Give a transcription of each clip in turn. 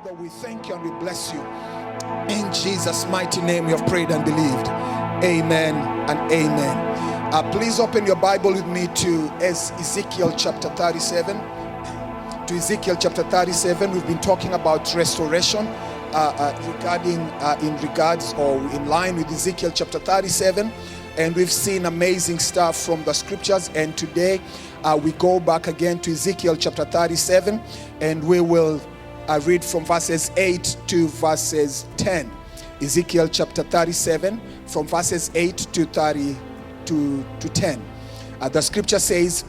Father, we thank you and we bless you. In Jesus' mighty name we have prayed and believed. Amen and amen. Please open your Bible with me to Ezekiel chapter 37. To Ezekiel chapter 37, we've been talking about restoration in line with Ezekiel chapter 37. And we've seen amazing stuff from the scriptures. And today we go back again to Ezekiel chapter 37, and we will read from verses 8 to verses 10. Ezekiel chapter 37 from verses 8 to 10. The scripture says,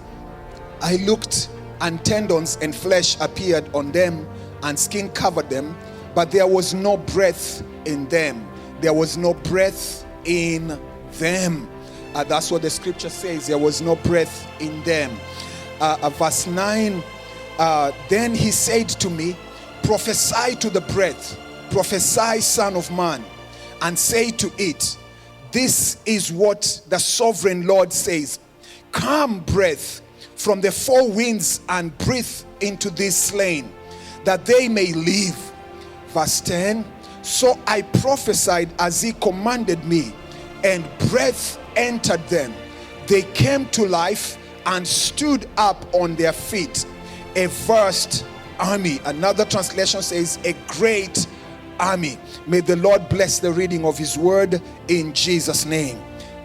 I looked, and tendons and flesh appeared on them, and skin covered them, but there was no breath in them. There was no breath in them. That's what the scripture says. There was no breath in them. Verse 9, then he said to me, prophesy to the breath, prophesy, son of man, and say to it, this is what the sovereign Lord says. Come, breath, from the four winds and breathe into this slain, that they may live. Verse 10, so I prophesied as he commanded me, and breath entered them. They came to life and stood up on their feet, a vast army. Another translation says a great army. May the Lord bless the reading of his word in Jesus' name.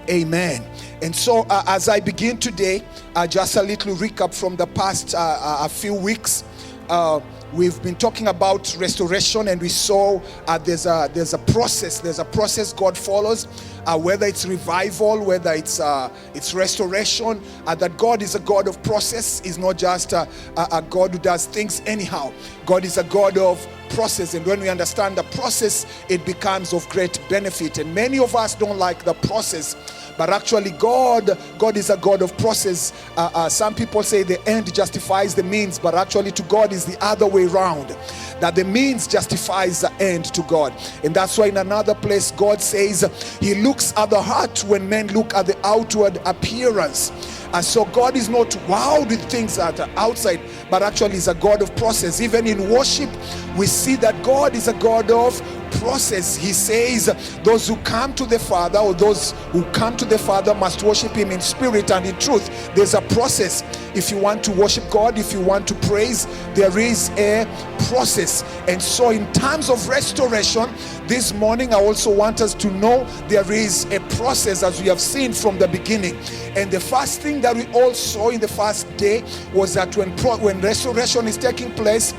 Amen. And so as I begin today, just a little recap from the past a few weeks. We've been talking about restoration, and we saw there's a process God follows, whether it's revival, whether it's restoration, that God is a God of process. Is not just a God who does things anyhow. God is a God of process, and when we understand the process, it becomes of great benefit. And many of us don't like the process, but actually God is a God of process. Some people say the end justifies the means, but actually to God is the other way around, that the means justifies the end to God. And that's why in another place God says he looks at the heart when men look at the outward appearance. And so God is not wowed with things that are outside, but actually is a God of process. Even in worship, we see that God is a God of process. He says those who come to the Father, or those who come to the Father, must worship him in spirit and in truth. There's a process. If you want to worship God, if you want to praise, there is a process. And so in terms of restoration, this morning I also want us to know there is a process, as we have seen from the beginning. And the first thing that we all saw in the first day was that when restoration is taking place,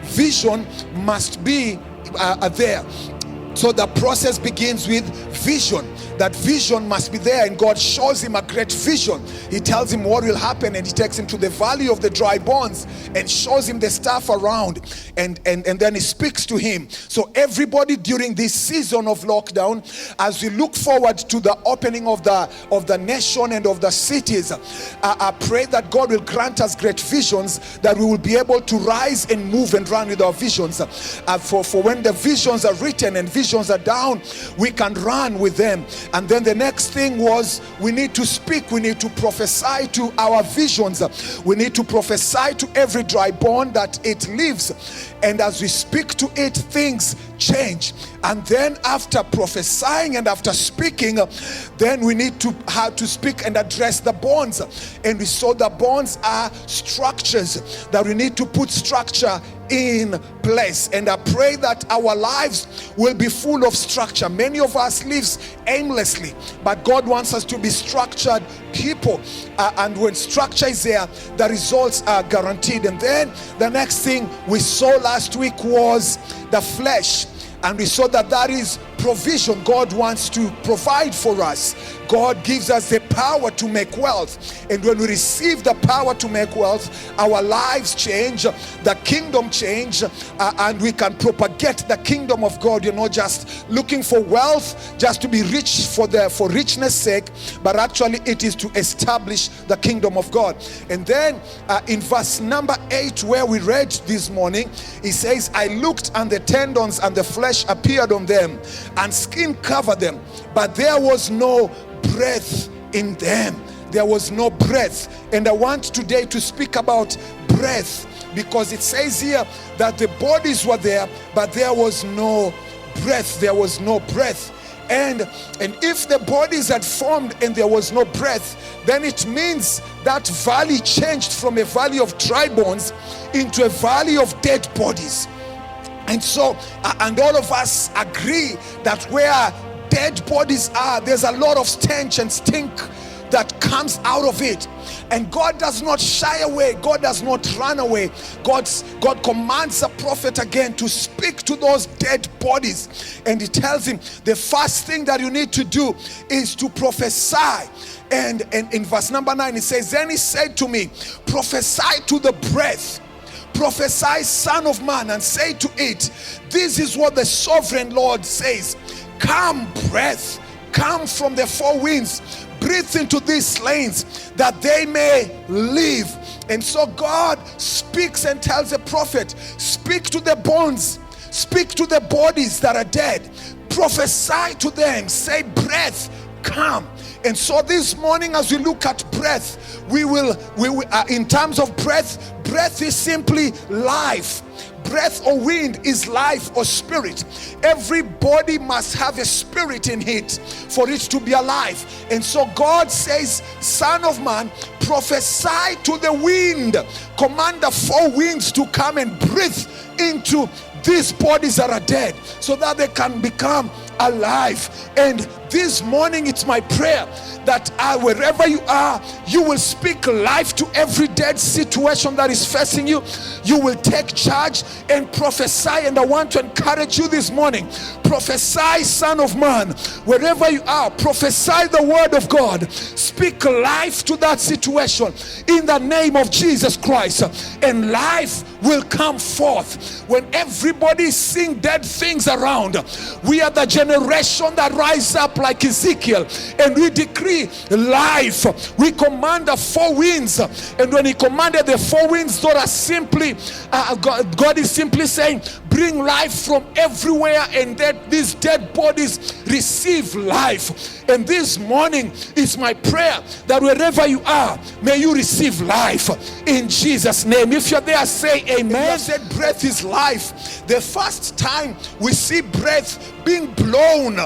vision must be there. So the process begins with vision. That vision must be there, and God shows him a great vision. He tells him what will happen, and he takes him to the valley of the dry bones and shows him the stuff around, and then he speaks to him. So everybody during this season of lockdown, as we look forward to the opening of the nation and of the cities, I pray that God will grant us great visions, that we will be able to rise and move and run with our visions. For when the visions are written and visions are down, we can run with them. And then the next thing was, we need to speak, we need to prophesy to our visions. We need to prophesy to every dry bone that it lives. And as we speak to it, things change. And then after prophesying and after speaking, then we need to have to speak and address the bones. And we saw the bones are structures, that we need to put structure in place. And I pray that our lives will be full of structure. Many of us lives aimlessly, but God wants us to be structured people, and when structure is there, the results are guaranteed. And then the next thing we saw last week was the flesh, and we saw that is provision. God wants to provide for us. God gives us the power to make wealth, and when we receive the power to make wealth, our lives change, the kingdom change, and we can propagate the kingdom of God. You're not just looking for wealth just to be rich for richness sake, but actually it is to establish the kingdom of God. And then in verse number 8, where we read this morning, he says, I looked, and the tendons and the flesh appeared on them, and skin covered them, but there was no breath in them. There was no breath. And I want today to speak about breath, because it says here that the bodies were there, but there was no breath. There was no breath. And if the bodies had formed and there was no breath, then it means that valley changed from a valley of dry bones into a valley of dead bodies. And so, and all of us agree that where dead bodies are, there's a lot of stench and stink that comes out of it. And God does not shy away. God does not run away. God commands a prophet again to speak to those dead bodies. And he tells him the first thing that you need to do is to prophesy. And in verse number 9 it says, then he said to me, prophesy to the breath. Prophesy, son of man, and say to it, this is what the sovereign Lord says. Come, breath, come from the four winds. Breathe into these slains that they may live. And so God speaks and tells the prophet, speak to the bones, speak to the bodies that are dead. Prophesy to them, say, breath, come. And so this morning, as we look at breath, we will in terms of breath, breath is simply life. Breath or wind is life or spirit. Every body must have a spirit in it for it to be alive. And so God says, son of man, prophesy to the wind. Command the four winds to come and breathe into these bodies that are dead, so that they can become alive. And this morning it's my prayer that wherever you are, you will speak life to every dead situation that is facing you. You will take charge and prophesy. And I want to encourage you this morning, prophesy, son of man, wherever you are, prophesy the word of God. Speak life to that situation in the name of Jesus Christ, and life will come forth. When everybody is seeing dead things around, we are the generation that rise up like Ezekiel, and we decree life. We command the four winds, and when he commanded the four winds, those are simply God is simply saying, bring life from everywhere, and that these dead bodies receive life. And this morning is my prayer that wherever you are, may you receive life in Jesus' name. If you're there, say amen. Said breath is life. The first time we see breath being blown,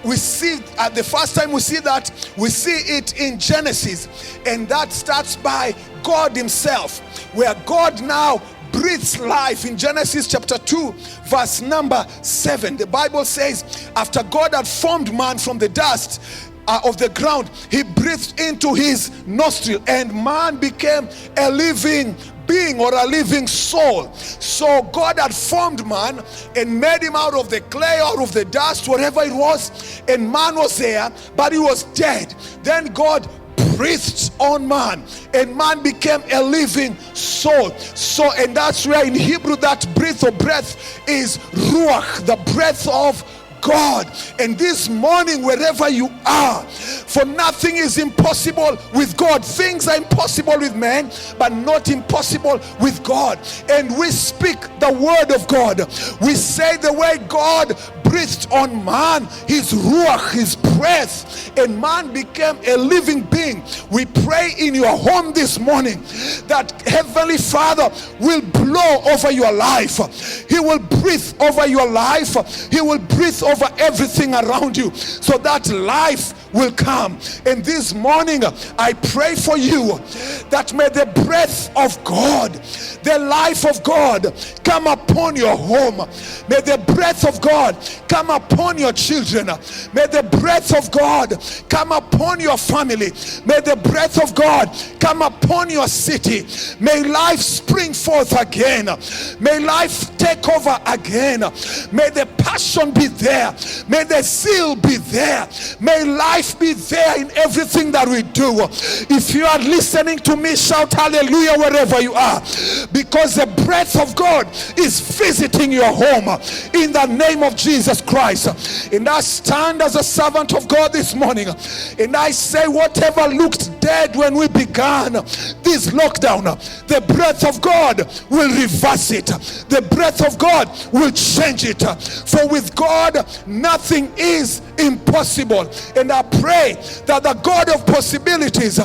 we see the first time we see that, we see it in Genesis, and that starts by God himself, where God now breathes life. In Genesis chapter 2 verse number 7, the Bible says, after God had formed man from the dust of the ground, he breathed into his nostril, and man became a living being, or a living soul. So God had formed man and made him out of the clay, out of the dust, whatever it was, and man was there, but he was dead. Then God breathed on man, and man became a living soul. So, and that's where in Hebrew that breath or breath is ruach, the breath of God. And this morning, wherever you are, for nothing is impossible with God. Things are impossible with man, but not impossible with God. And we speak the word of God. We say the way God breathed on man, his ruach, his breath, and man became a living being. We pray in your home this morning that Heavenly Father will blow over your life. He will breathe over your life. He will breathe over everything around you, so that life will come. And this morning I pray for you that may the breath of God, the life of God, come upon your home. May the breath of God come upon your children. May the breath of God come upon your family. May the breath of God come upon your city. May life spring forth again. May life take over again. May the passion be there. May the zeal be there. May life be there in everything that we do. If you are listening to me, shout hallelujah wherever you are, because the breath of God is visiting your home in the name of Jesus Christ. And I stand as a servant of God this morning, and I say, whatever looked dead when we began this lockdown, the breath of God will reverse it. The breath of God will change it. For with God nothing is impossible. And I pray that the God of possibilities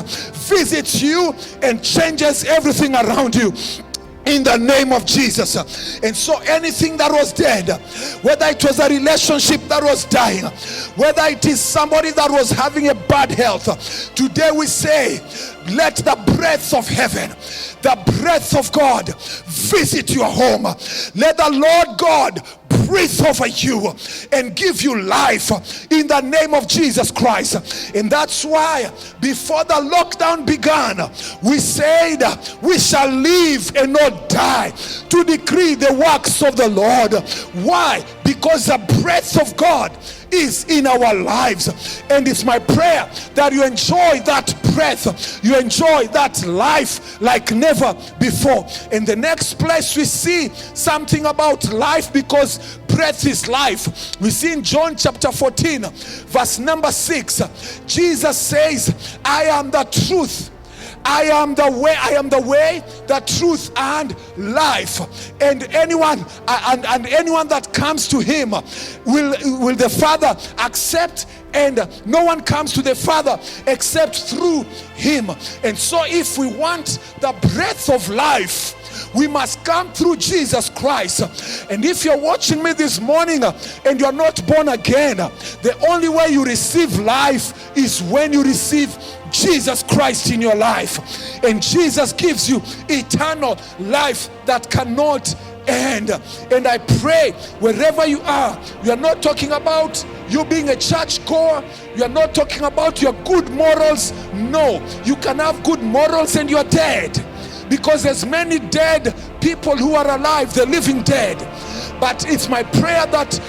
visits you and changes everything around you. in the name of Jesus. And so anything that was dead, whether it was a relationship that was dying, whether it is somebody that was having a bad health, today we say, let the breath of heaven, the breath of God visit your home. Let the Lord God breathe over you and give you life in the name of Jesus Christ. And that's why before the lockdown began, we said we shall live and not die to decree the works of the Lord. Why? Because the breath of God is in our lives, and it's my prayer that you enjoy that breath, you enjoy that life like never before. In the next place we see something about life, because breath is life. We see in John chapter 14 verse number 6, Jesus says, I am the truth, I am the way, the truth, and life. And anyone that comes to him will the Father accept, and no one comes to the Father except through him. And so if we want the breath of life, we must come through Jesus Christ. And if you're watching me this morning and you're not born again, the only way you receive life is when you receive Jesus Christ in your life. And Jesus gives you eternal life that cannot end. And I pray wherever you are not talking about you being a church goer, you are not talking about your good morals. No, you can have good morals and you're dead, because there's many dead people who are alive, the living dead. But it's my prayer that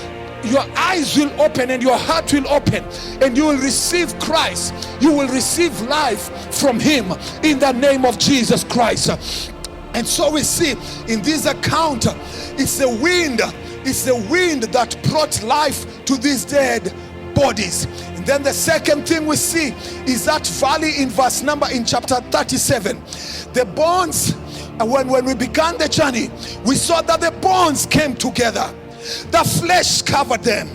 your eyes will open and your heart will open, and you will receive Christ. You will receive life from him in the name of Jesus Christ. And so we see in this account, it's the wind that brought life to these dead bodies. And then the second thing we see is that valley in chapter 37. The bones, when we began the journey, we saw that the bones came together. The flesh covered them.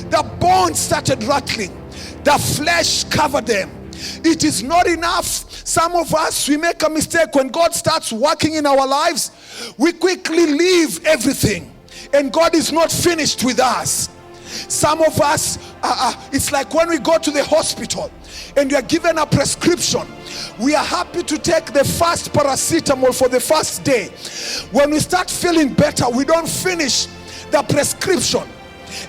The bones started rattling. The flesh covered them. It is not enough. Some of us, we make a mistake. When God starts working in our lives, we quickly leave everything, and God is not finished with us. Some of us, it's like when we go to the hospital and you are given a prescription, we are happy to take the first paracetamol for the first day. When we start feeling better, we don't finish the prescription,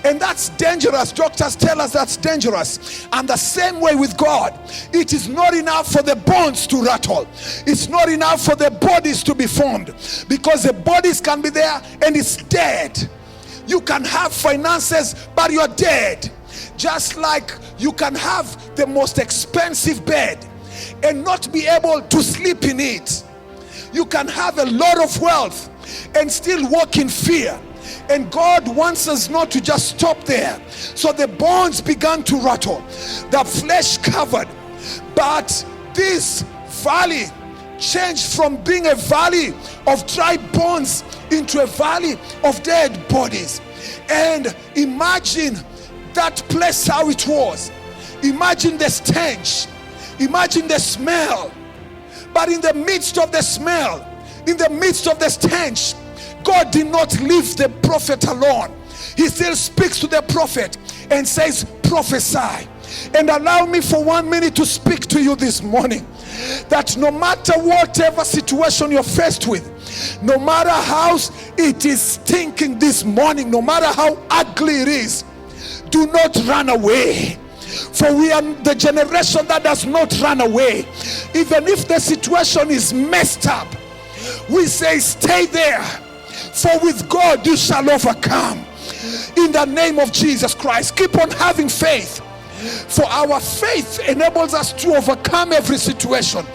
and that's dangerous. Doctors tell us that's dangerous. And the same way with God, it is not enough for the bones to rattle. It's not enough for the bodies to be formed, because the bodies can be there and it's dead. You can have finances, but you're dead. Just like you can have the most expensive bed and not be able to sleep in it. You can have a lot of wealth and still walk in fear. And God wants us not to just stop there. So the bones began to rattle, the flesh covered. But this valley changed from being a valley of dry bones into a valley of dead bodies. And imagine that place, how it was. Imagine the stench, imagine the smell. But in the midst of the smell, in the midst of the stench, God did not leave the prophet alone. He still speaks to the prophet and says, prophesy. And allow me for 1 minute to speak to you this morning, that no matter whatever situation you're faced with, no matter how it is stinking this morning, no matter how ugly it is, do not run away. For we are the generation that does not run away. Even if the situation is messed up, we say stay there. For with God you shall overcome. In the name of Jesus Christ, keep on having faith. For our faith enables us to overcome every situation.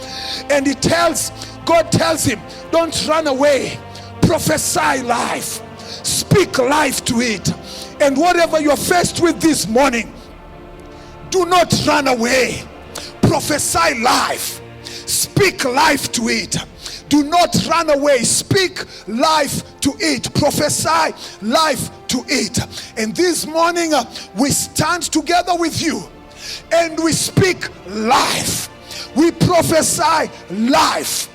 And God tells him, don't run away. Prophesy life. Speak life to it. And whatever you're faced with this morning, do not run away. Prophesy life. Speak life to it. Do not run away. Speak life to it. Prophesy life to it. And this morning we stand together with you and we speak life. We prophesy life.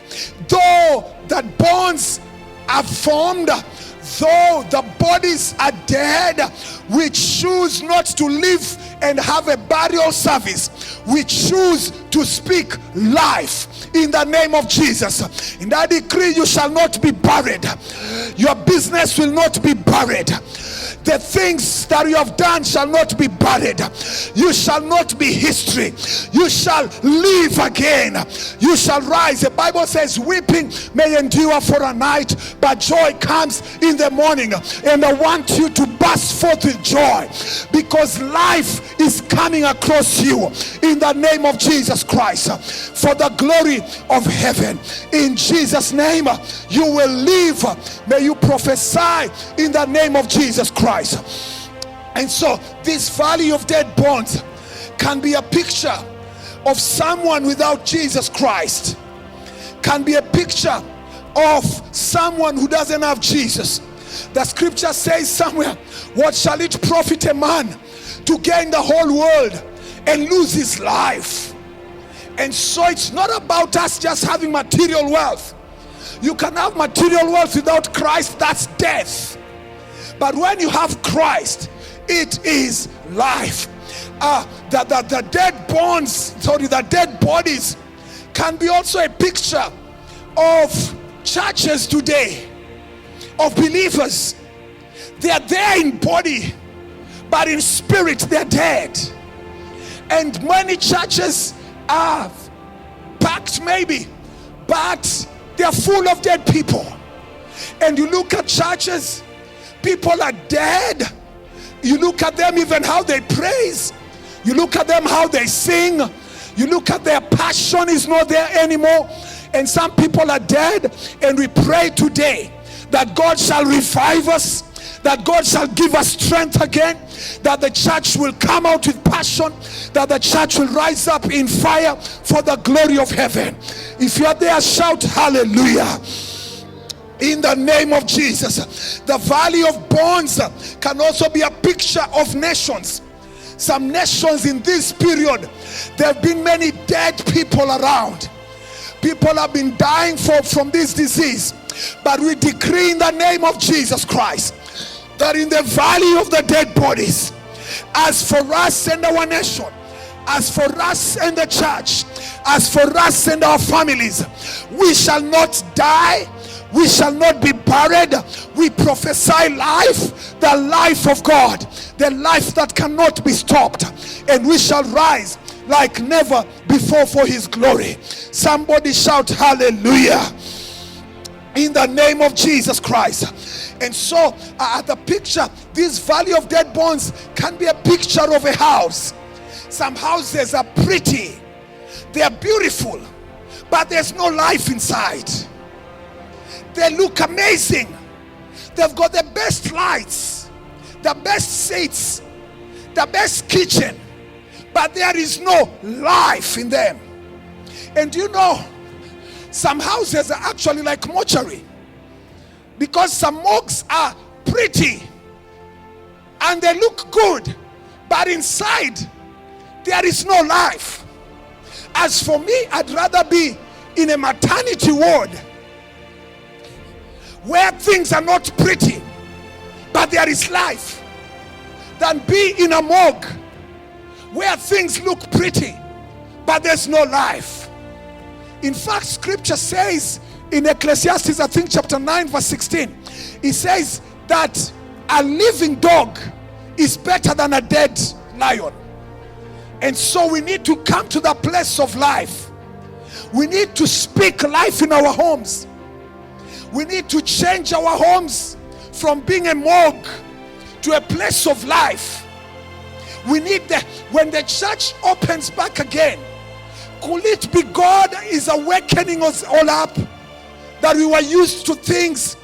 Though that bones are formed, though the bodies are dead, we choose not to live and have a burial service. We choose to speak life in the name of Jesus. In that decree, you shall not be buried. Your business will not be buried. The things that you have done shall not be buried. You shall not be history. You shall live again. You shall rise. The Bible says weeping may endure for a night, but joy comes in the morning. And I want you to burst forth with joy, because life is coming across you in the name of Jesus Christ, for the glory of heaven. In Jesus' name, you will live. May you prophesy in the name of Jesus Christ. And so this valley of dead bones can be a picture of someone without Jesus Christ, can be a picture of someone who doesn't have Jesus. The scripture says somewhere, what shall it profit a man to gain the whole world and lose his life? And so it's not about us just having material wealth. You can have material wealth without Christ, that's death. But when you have Christ, it is life. The dead bones, the dead bodies can be also a picture of churches today, of believers. They are there in body, but in spirit they're dead. And many churches are packed maybe, but they're full of dead people. And you look at churches, people are dead. You look at them, even how they praise. You look at them, how they sing. You look at their passion is not there anymore. And some people are dead. And we pray today that God shall revive us, that God shall give us strength again, that the church will come out with passion, that the church will rise up in fire for the glory of heaven. If you're there, shout hallelujah. In the name of Jesus. The valley of bones can also be a picture of nations. Some nations in this period, there have been many dead people around. People have been dying from this disease. But we decree in the name of Jesus Christ that in the valley of the dead bodies, as for us and our nation, as for us and the church, as for us and our families, we shall not die. We shall not be buried. We prophesy life, the life of God, the life that cannot be stopped. And we shall rise like never before for his glory. Somebody shout hallelujah. In the name of Jesus Christ. And so the picture, this valley of dead bones can be a picture of a house. Some houses are pretty, they are beautiful, but there's no life inside. They look amazing. They've got the best lights, the best seats, the best kitchen, but there is no life in them. And you know, some houses are actually like mortuary, because some morgues are pretty and they look good, but inside there is no life. As for me, I'd rather be in a maternity ward where things are not pretty but there is life, than be in a morgue where things look pretty but there's no life. In fact, scripture says in Ecclesiastes, I think chapter 9 verse 16, it says that a living dog is better than a dead lion. And so we need to come to the place of life. We need to speak life in our homes. We need to change our homes from being a morgue to a place of life. We need when the church opens back again, could it be God is awakening us all up, that we were used to things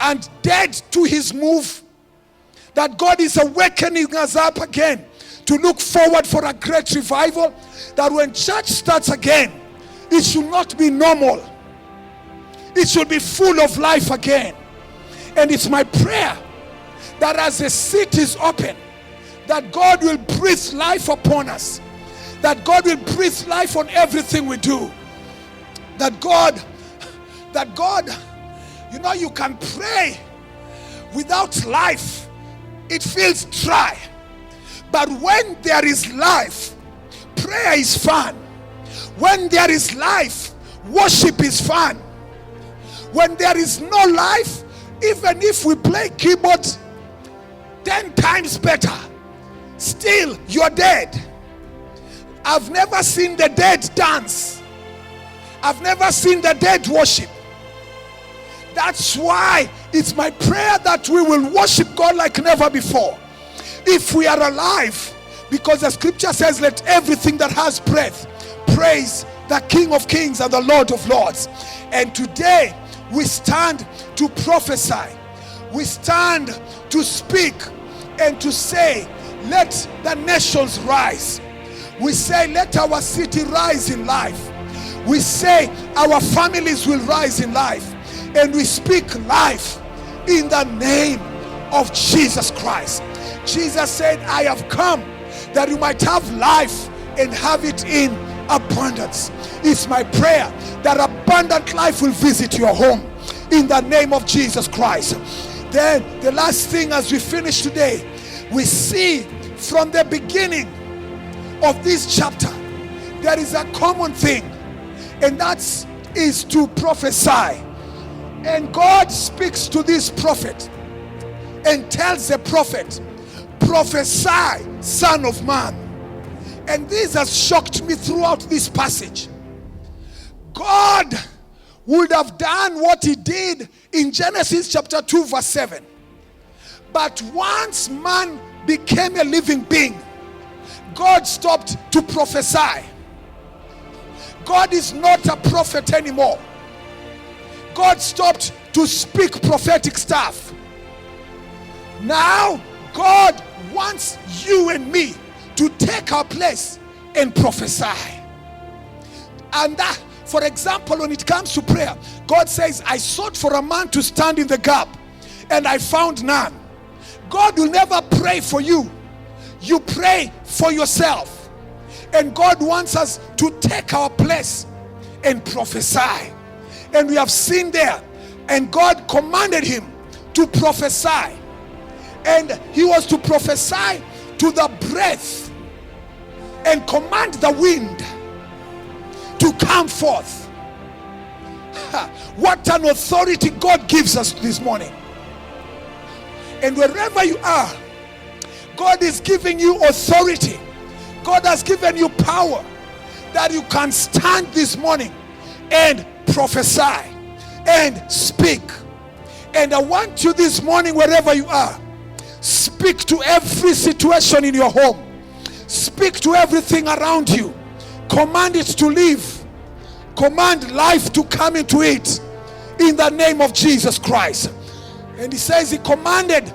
and dead to his move, that God is awakening us up again to look forward for a great revival, that when church starts again, it should not be normal. It should be full of life again. And it's my prayer that as the seat is open, that God will breathe life upon us, that God will breathe life on everything we do, that God You know, you can pray without life, it feels dry. But when there is life, prayer is fun. When there is life, worship is fun. When there is no life, even if we play keyboard 10 times better, still you're dead. I've never seen the dead dance. I've never seen the dead worship. That's why it's my prayer that we will worship God like never before. If we are alive, because the scripture says, let everything that has breath praise the King of Kings and the Lord of Lords. And today we stand to prophesy. We stand to speak and to say, let the nations rise. We say, let our city rise in life. We say our families will rise in life. And we speak life in the name of Jesus Christ. Jesus said, I have come that you might have life and have it in abundance. It's my prayer that abundant life will visit your home in the name of Jesus Christ. Then the last thing as we finish today, we see from the beginning of this chapter, there is a common thing, and that is to prophesy. And God speaks to this prophet and tells the prophet, prophesy, son of man. And this has shocked me throughout this passage. God would have done what he did in Genesis chapter 2 verse 7. But once man became a living being, God stopped to prophesy. God is not a prophet anymore. God stopped to speak prophetic stuff. Now God wants you and me to take our place and prophesy. And that, for example, when it comes to prayer, God says, I sought for a man to stand in the gap and I found none. God will never pray for you. You pray for yourself. And God wants us to take our place and prophesy. And we have seen there, and God commanded him to prophesy. And he was to prophesy to the breath and command the wind to come forth. What an authority God gives us this morning. And wherever you are, God is giving you authority. God has given you power that you can stand this morning and prophesy and speak. And I want you this morning, wherever you are, speak to every situation in your home. Speak to everything around you. Command it to live. Command life to come into it in the name of Jesus Christ. And he says he commanded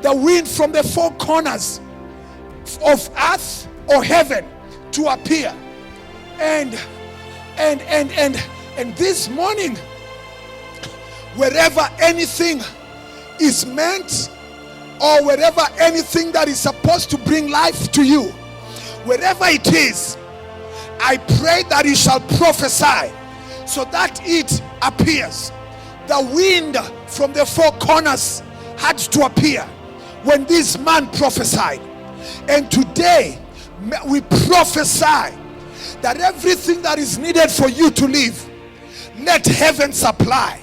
the wind from the four corners of earth or heaven to appear. And this morning, wherever anything is meant, or wherever anything that is supposed to bring life to you, wherever it is, I pray that you shall prophesy so that it appears. The wind from the four corners had to appear when this man prophesied. And today we prophesy that everything that is needed for you to live, let heaven supply.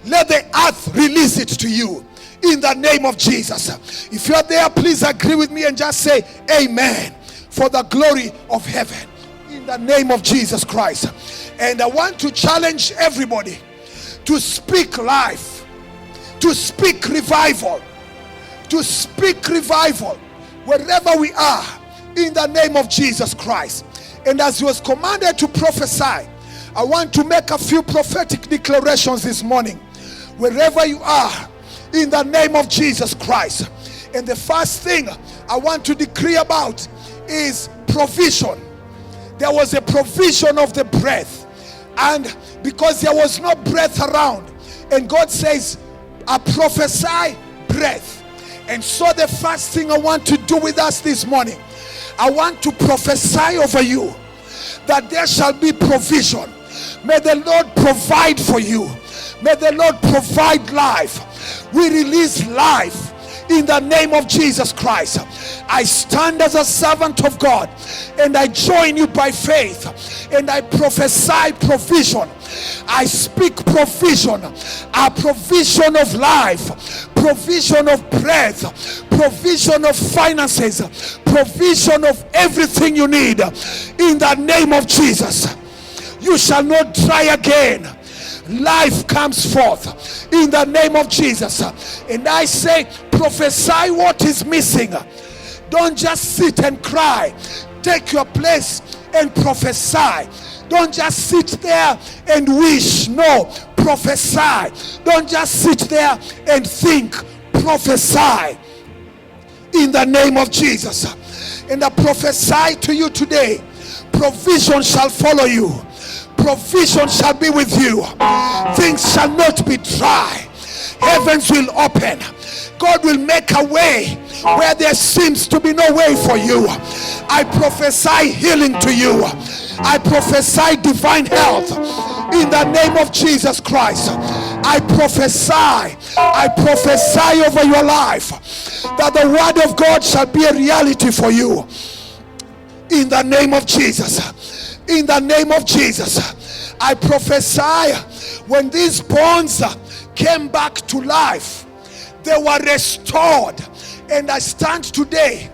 Let the earth release it to you in the name of Jesus. If you're there, please agree with me and just say amen for the glory of heaven in the name of Jesus Christ. And I want to challenge everybody to speak life, to speak revival, to speak revival wherever we are in the name of Jesus Christ. And as he was commanded to prophesy, I want to make a few prophetic declarations this morning wherever you are in the name of Jesus Christ. And the first thing I want to decree about is provision. There was a provision of the breath, and because there was no breath around, and God says, I prophesy breath. And so the first thing I want to do with us this morning, I want to prophesy over you that there shall be provision. May the Lord provide for you. May the Lord provide life. We release life in the name of Jesus Christ. I stand as a servant of God, and I join you by faith, and I prophesy provision. I speak provision, a provision of life, provision of breath, provision of finances, provision of everything you need in the name of Jesus. You shall not dry again. Life comes forth in the name of Jesus. And I say, prophesy what is missing. Don't just sit and cry. Take your place and prophesy. Don't just sit there and wish. No, prophesy. Don't just sit there and think. Prophesy in the name of Jesus. And I prophesy to you today, provision shall follow you. Provision shall be with you. Things shall not be dry. Heavens will open. God will make a way where there seems to be no way for you. I prophesy healing to you. I prophesy divine health in the name of Jesus Christ. I prophesy over your life that the word of God shall be a reality for you in the name of Jesus. In the name of Jesus, I prophesy when these bones came back to life, they were restored. And I stand today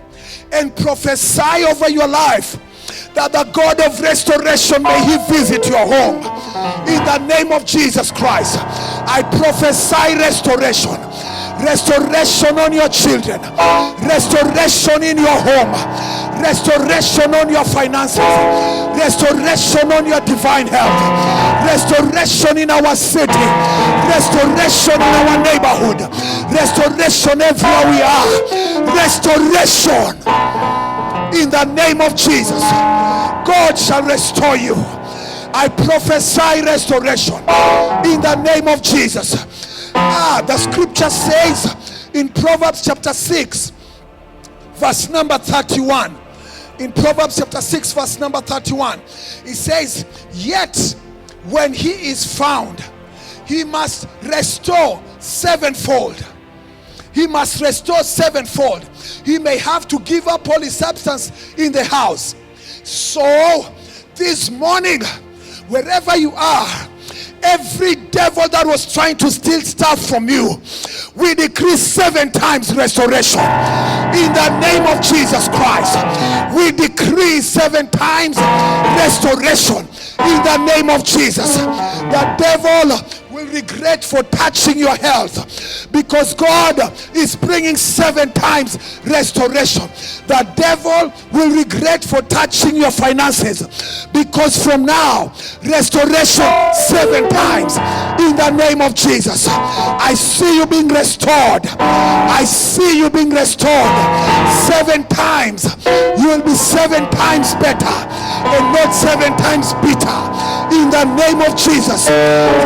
and prophesy over your life that the God of restoration, may he visit your home in the name of Jesus Christ. I prophesy restoration. Restoration on your children, restoration in your home, restoration on your finances, restoration on your divine health, restoration in our city, restoration in our neighborhood, restoration everywhere we are, restoration in the name of Jesus. God shall restore you. I prophesy restoration in the name of Jesus. The scripture says in Proverbs chapter 6 verse number 31, in Proverbs chapter 6 verse number 31, it says, yet when he is found, he must restore sevenfold. He must restore sevenfold. He may have to give up all his substance in the house. So this morning, wherever you are, every devil that was trying to steal stuff from you, we decree 7 times restoration in the name of Jesus Christ. We decree 7 times restoration in the name of Jesus. The devil will regret for touching your health, because God is bringing 7 times restoration. The devil will regret for touching your finances, because from now, restoration 7 times in the name of Jesus. I see you being restored. I see you being restored 7 times. You will be 7 times better and not 7 times bitter in the name of Jesus.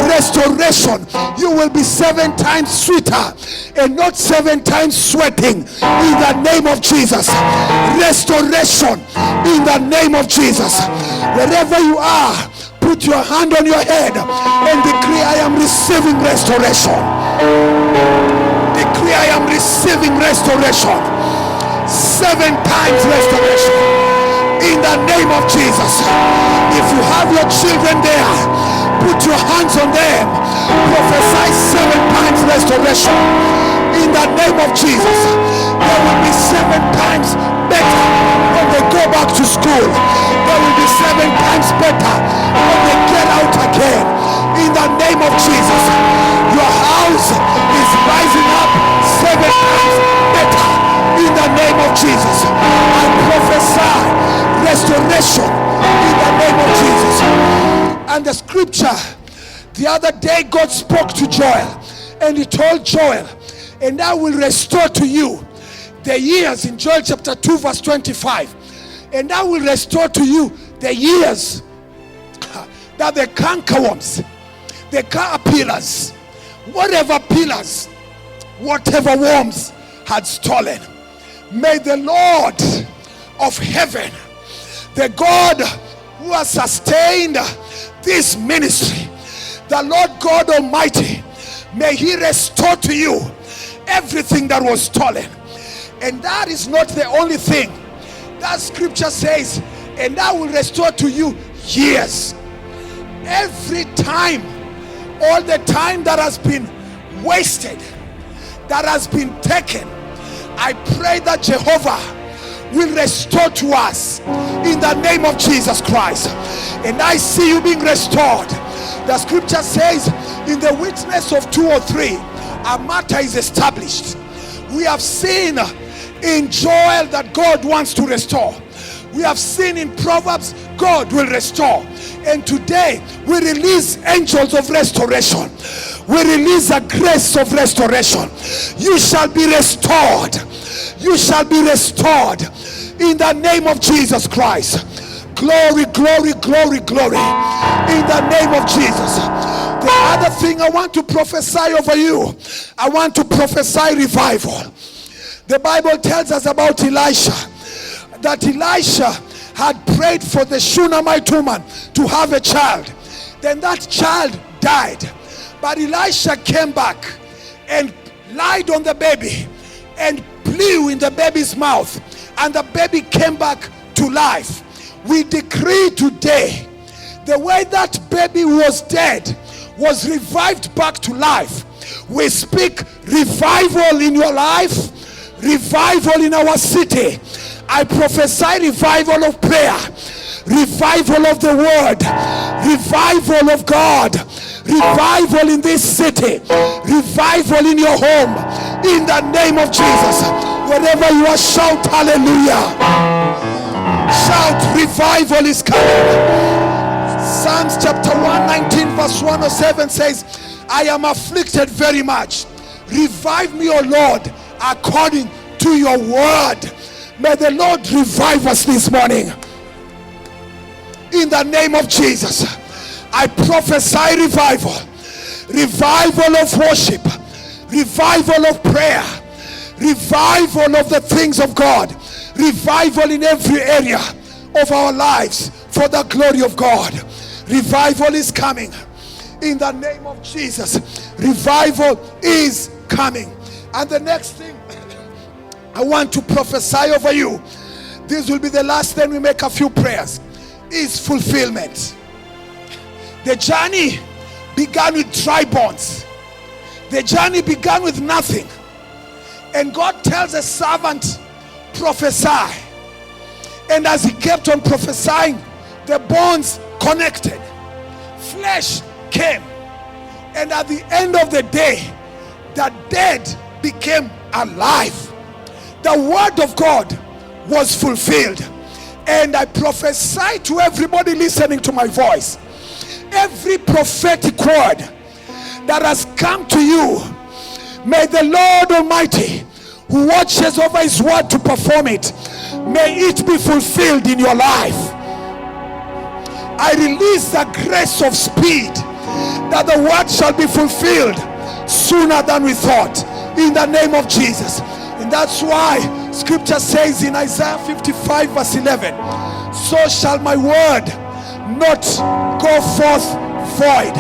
Restoration, you will be 7 times sweeter and not 7 times sweating in the name of Jesus. Restoration in the name of Jesus. Wherever you are, put your hand on your head and decree, I am receiving restoration. Decree, I am receiving restoration. 7 times restoration in the name of Jesus. If you have your children there, put your hands on them. Prophesy 7 times restoration in the name of Jesus. There will be 7 times better when they go back to school. There will be 7 times better when they get out again in the name of Jesus. Your house is rising up 7 times better in the name of Jesus. I prophesy restoration in the name of Jesus. And the scripture, the other day, God spoke to Joel, and he told Joel, and I will restore to you the years, in Joel chapter 2 verse 25, and I will restore to you the years that the cankerworms, the caterpillars, whatever pillars, whatever worms had stolen. May the Lord of heaven, the God who has sustained this ministry, The Lord God Almighty, may He restore to you everything that was stolen. And that is not the only thing. That scripture says, and I will restore to you years. Every time, all the time that has been wasted, that has been taken, I pray that Jehovah will restore to us in the name of Jesus Christ. And I see you being restored. The scripture says, in the witness of 2 or 3, a matter is established. We have seen in Joel that God wants to restore. We have seen in Proverbs, God will restore. And today we release angels of restoration. We release a grace of restoration. You shall be restored. You shall be restored in the name of Jesus Christ. Glory, glory, glory, glory in the name of Jesus. The other thing I want to prophesy over you, I want to prophesy revival. The Bible tells us about Elisha, that Elisha had prayed for the Shunammite woman to have a child. Then that child died. But Elisha came back and lied on the baby and blew in the baby's mouth, and the baby came back to life. We decree today, the way that baby was dead was revived back to life. We speak revival in your life, revival in our city. I prophesy revival of prayer, revival of the word, revival of God, revival in this city, revival in your home, in the name of Jesus. Wherever you are, shout hallelujah. Shout, revival is coming. Psalms chapter 119 verse 107 says, I am afflicted very much. Revive me, O Lord, according to your word. May the Lord revive us this morning. In the name of Jesus, I prophesy revival. Revival of worship. Revival of prayer. Revival of the things of God. Revival in every area of our lives for the glory of God. Revival is coming. In the name of Jesus, revival is coming. And the next thing I want to prophesy over you, this will be the last, then we make a few prayers, is fulfillment. The journey began with dry bones. The journey began with nothing. And God tells a servant, prophesy. And as he kept on prophesying, the bones connected. Flesh came. And at the end of the day, the dead became alive. The word of God was fulfilled. And I prophesy to everybody listening to my voice, every prophetic word that has come to you, may the Lord Almighty, who watches over his word to perform it, may it be fulfilled in your life. I release the grace of speed, that the word shall be fulfilled sooner than we thought, in the name of Jesus. And that's why scripture says in Isaiah 55 verse 11, so shall my word not go forth void.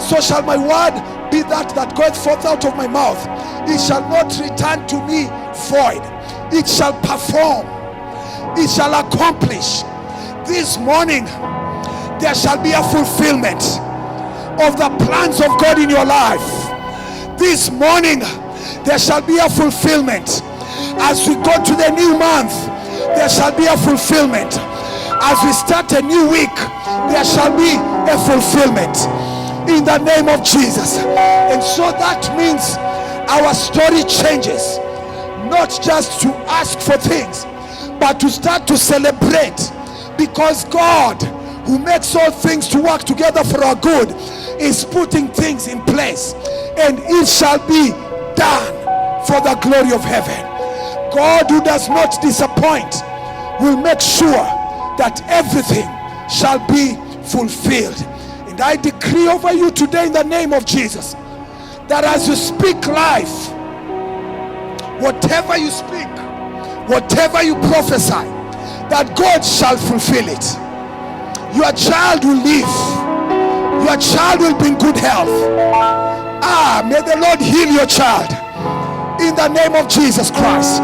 So shall my word be that goeth forth out of my mouth. It shall not return to me void. It shall perform. It shall accomplish. This morning there shall be a fulfillment of the plans of God in your life. This morning there shall be a fulfillment. As we go to the new month, there shall be a fulfillment. As we start a new week, there shall be a fulfillment in the name of Jesus. And so that means our story changes, not just to ask for things, but to start to celebrate, because God, who makes all things to work together for our good, is putting things in place, and it shall be done for the glory of heaven. God, who does not disappoint, will make sure that everything shall be fulfilled. And I decree over you today in the name of Jesus, that as you speak life, whatever you speak, whatever you prophesy, that God shall fulfill it. Your child will live. Your child will be in good health. May the Lord heal your child in the name of Jesus Christ.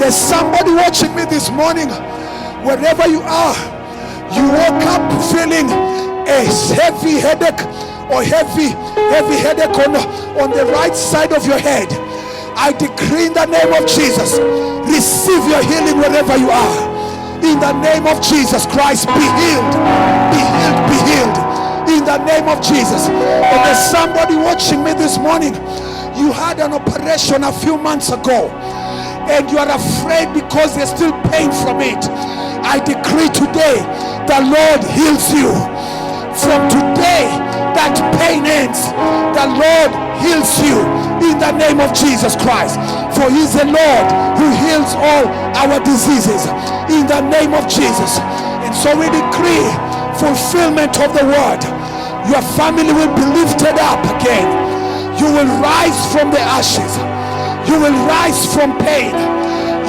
There's somebody watching me this morning. Wherever you are, you woke up feeling a heavy headache or heavy headache on the right side of your head. I decree in the name of Jesus, receive your healing wherever you are. In the name of Jesus Christ, be healed, be healed, be healed. In the name of Jesus. And there's somebody watching me this morning. You had an operation a few months ago and you are afraid because there's still pain from it. I decree today, the Lord heals you. From today, that pain ends. The Lord heals you in the name of Jesus Christ. For He is the Lord who heals all our diseases in the name of Jesus. And so we decree fulfillment of the word. Your family will be lifted up again. You will rise from the ashes. You will rise from pain.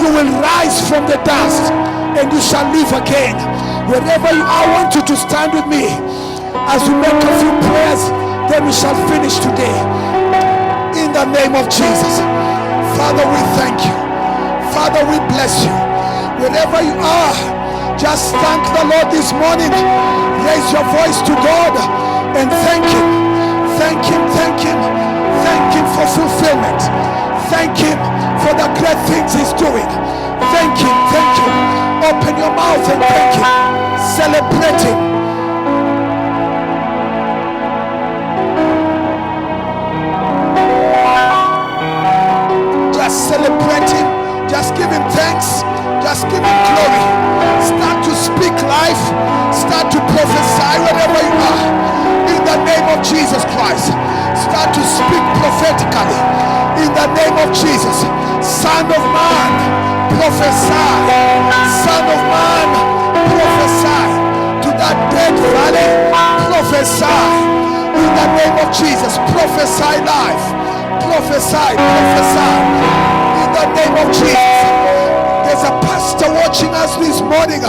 You will rise from the dust, and you shall live again. Wherever you are, I want you to stand with me as we make a few prayers, then we shall finish today. In the name of Jesus. Father, we thank you. Father, we bless you. Wherever you are, just thank the Lord this morning. Raise your voice to God and thank Him. Thank Him, thank Him. Thank Him for fulfillment. Thank Him for the great things He's doing. Thank Him, thank Him. Open your mouth and thank Him. Celebrate Him. Just celebrate Him. Just give Him thanks. Just give Him glory. Start to speak life. Start to prophesy wherever you are. In the name of Jesus Christ. Start to speak prophetically. In the name of Jesus. Son of man, prophesy. Son of man, prophesy. To that dead valley, prophesy. In the name of Jesus, prophesy life. Prophesy, prophesy. In the name of Jesus. There's a pastor watching us this morning.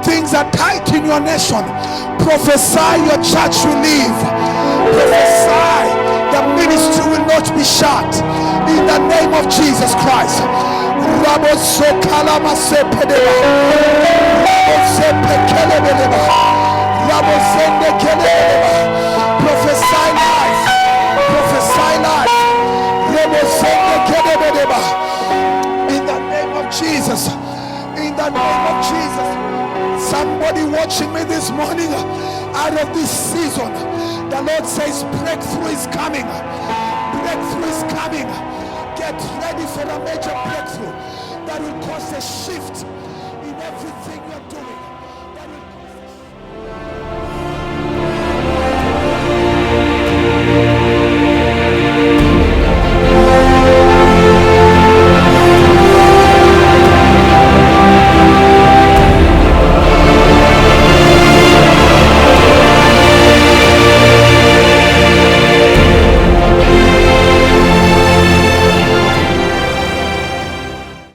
Things are tight in your nation. Prophesy your church will live. Prophesy the ministry will not be shut. In the name of Jesus Christ. Prophesy life. Prophesy life. In the name of Jesus. In the name of Jesus. Somebody watching me this morning, out of this season, the Lord says breakthrough is coming. Breakthrough is coming. Get ready for a major breakthrough that will cause a shift in everything.